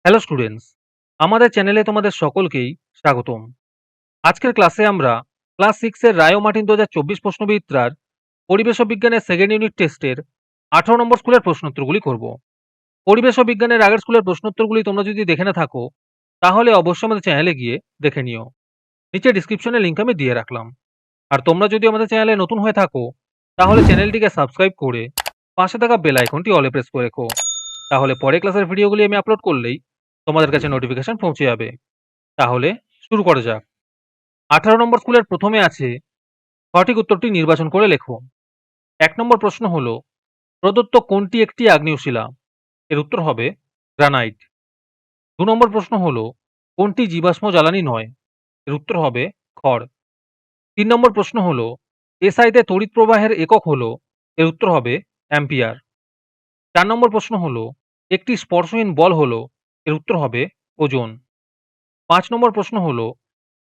Hello students, আমাদের চ্যানেলে তোমাদের সকলকেই স্বাগতম। আজকের ক্লাসে আমরা ক্লাস 6 এর রায় ও মার্টিন 2024 প্রশ্নবিদ্যার পরিবেশ ও বিজ্ঞানের সেকেন্ড ইউনিট টেস্টের 18 নম্বর স্কুলের প্রশ্নোত্তরগুলি করব। পরিবেশ ও বিজ্ঞানের আগের স্কুলের প্রশ্নোত্তরগুলি তোমরা যদি দেখে না থাকো তাহলে অবশ্যই আমাদের চ্যানেলে গিয়ে দেখে নিও। নিচে ডিসক্রিপশনে লিংক আমি দিয়ে রাখলাম। আর তোমরা যদি আমাদের চ্যানেলে নতুন হয়ে থাকো তাহলে চ্যানেলটিকে সাবস্ক্রাইব করে পাশে থাকা বেল আইকনটি অলে প্রেস করে রেখো। তাহলে পরে ক্লাসের ভিডিওগুলি আমি আপলোড করলেই তোমাদের কাছে নোটিফিকেশন পৌঁছে যাবে। তাহলে শুরু করা যাক। 18 নম্বর স্কুলের প্রথমে আছে সঠিক উত্তরটি নির্বাচন করে লেখো। 1 নম্বর প্রশ্ন হলো প্রদত্ত কোনটি একটি আগ্নেয় শিলা? এর উত্তর হবে গ্রানাইট। 2 নম্বর প্রশ্ন হলো কোনটি জীবাশ্ম জ্বালানি নয়? এর উত্তর হবে খড়। 3 নম্বর প্রশ্ন হলো এসআইতে তড়িৎ প্রবাহের একক হলো? এর উত্তর হবে অ্যাম্পিয়ার। 4 নম্বর প্রশ্ন হলো একটি স্পর্শহীন বল হলো? এর উত্তর হবে ওজন। 5 নম্বর প্রশ্ন হলো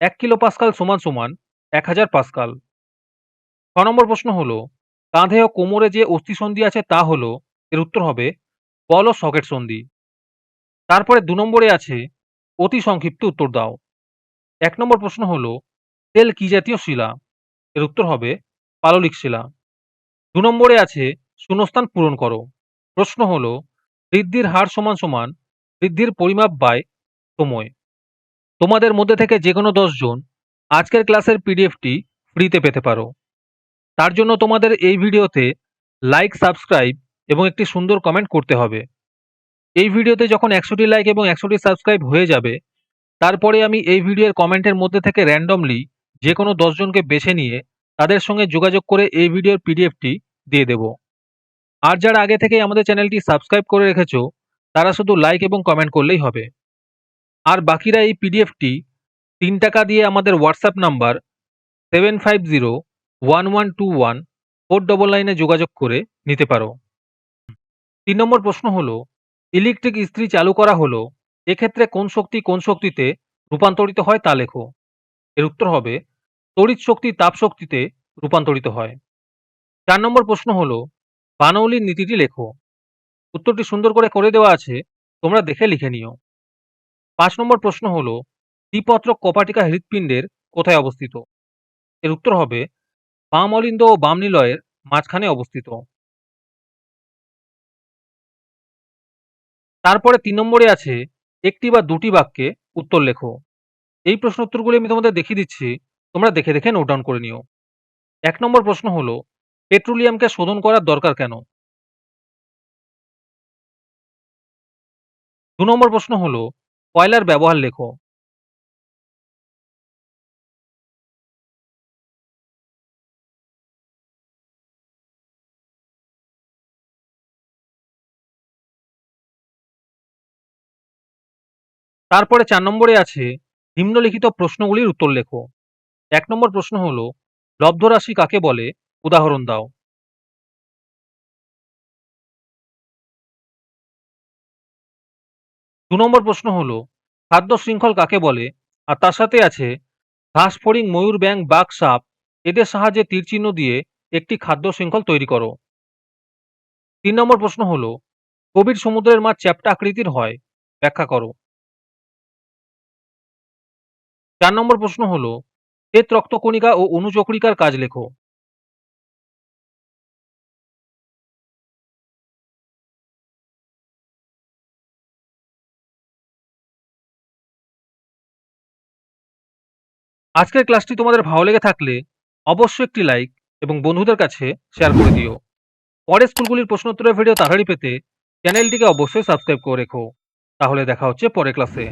1 কিলো পাস্কাল সমান সমান 1000 পাস্কাল। 6 নম্বর প্রশ্ন হলো কাঁধে ও কোমরে যে অস্থিসন্ধি আছে তা হলো? এর উত্তর হবে বল ও সকেট সন্ধি। তারপরে 2 নম্বরে আছে অতি সংক্ষিপ্ত উত্তর দাও। 1 নম্বর প্রশ্ন হলো তেল কি জাতীয় শিলা? এর উত্তর হবে পাললিক শিলা। 2 নম্বরে আছে শূন্যস্থান পূরণ করো। প্রশ্ন হলো বৃদ্ধির হার সমান সমান বৃদ্ধির পরিমাপ বাই সময়। তোমাদের মধ্যে থেকে যে কোনো 10 জন আজকের ক্লাসের পিডিএফটি ফ্রিতে পেতে পারো। তার জন্য তোমাদের এই ভিডিওতে লাইক, সাবস্ক্রাইব এবং একটি সুন্দর কমেন্ট করতে হবে। এই ভিডিওতে যখন 100টি লাইক এবং 100টি সাবস্ক্রাইব হয়ে যাবে তারপরে আমি এই ভিডিওর কমেন্টের মধ্যে থেকে র্যান্ডমলি যে কোনো 10 জনকে বেছে নিয়ে তাদের সঙ্গে যোগাযোগ করে এই ভিডিওর পিডিএফটি দিয়ে দেব। আর যারা আগে থেকেই আমাদের চ্যানেলটি সাবস্ক্রাইব করে রেখেছো তারা শুধু লাইক এবং কমেন্ট করলেই হবে। আর বাকিরা এই পিডিএফটি 3 টাকা দিয়ে আমাদের হোয়াটসঅ্যাপ নাম্বার 7501121499 যোগাযোগ করে নিতে পারো। 3 নম্বর প্রশ্ন হলো ইলেকট্রিক ইস্ত্রি চালু করা হলো এক্ষেত্রে কোন শক্তি কোন শক্তিতে রূপান্তরিত হয় তা লেখো। এর উত্তর হবে তড়িৎ শক্তি তাপ শক্তিতে রূপান্তরিত হয়। 4 নম্বর প্রশ্ন হলো বার্নৌলির নীতিটি লেখো। উত্তরটি সুন্দর করে দেওয়া আছে, তোমরা দেখে লিখে নিও। 5 নম্বর প্রশ্ন হলো দ্বিপত্রক কপাটিকা হৃৎপিণ্ডের কোথায় অবস্থিত? এর উত্তর হবে বাম অলিন্দ ও বাম নিলয়ের মাঝখানে অবস্থিত। তারপরে 3 নম্বরে আছে একটি বা দুটি বাক্যে উত্তর লেখো। এই প্রশ্ন উত্তরগুলি আমি তোমাদের দেখিয়ে দিচ্ছি, তোমরা দেখে দেখে নোট ডাউন করে নিও। 1 নম্বর প্রশ্ন হলো পেট্রোলিয়ামকে শোধন করার দরকার কেন? 2 নম্বর প্রশ্ন হলো কয়লার ব্যবহার লেখো। তারপরে 4 নম্বরে আছে নিম্নলিখিত প্রশ্নগুলির উত্তর লেখো। 1 নম্বর প্রশ্ন হলো লব্ধ রাশি কাকে বলে? উদাহরণ দাও। 2 নম্বর প্রশ্ন হলো খাদ্য শৃঙ্খল কাকে বলে? আর তার সাথে আছে ঘাস, ফড়িং, ময়ূর, ব্যাঙ, বাঘ, সাপ এদের সাহায্যে তীর চিহ্ন দিয়ে একটি খাদ্য শৃঙ্খল তৈরি করো। 3 নম্বর প্রশ্ন হলো গভীর সমুদ্রের মাছ চ্যাপ্টা আকৃতির হয়, ব্যাখ্যা করো। 4 নম্বর প্রশ্ন হলো শ্বেত রক্তকণিকা ও অণুচক্রিকার কাজ লেখো। আজকের ক্লাসটি তোমাদের ভালো লেগে থাকলে অবশ্যই একটি লাইক এবং বন্ধুদের কাছে শেয়ার করে দিও। পরের স্কুলগুলির প্রশ্নোত্তরের ভিডিও তাড়াতাড়ি পেতে চ্যানেলটিকে অবশ্যই সাবস্ক্রাইব করে রেখো। তাহলে দেখা হচ্ছে পরের ক্লাসে।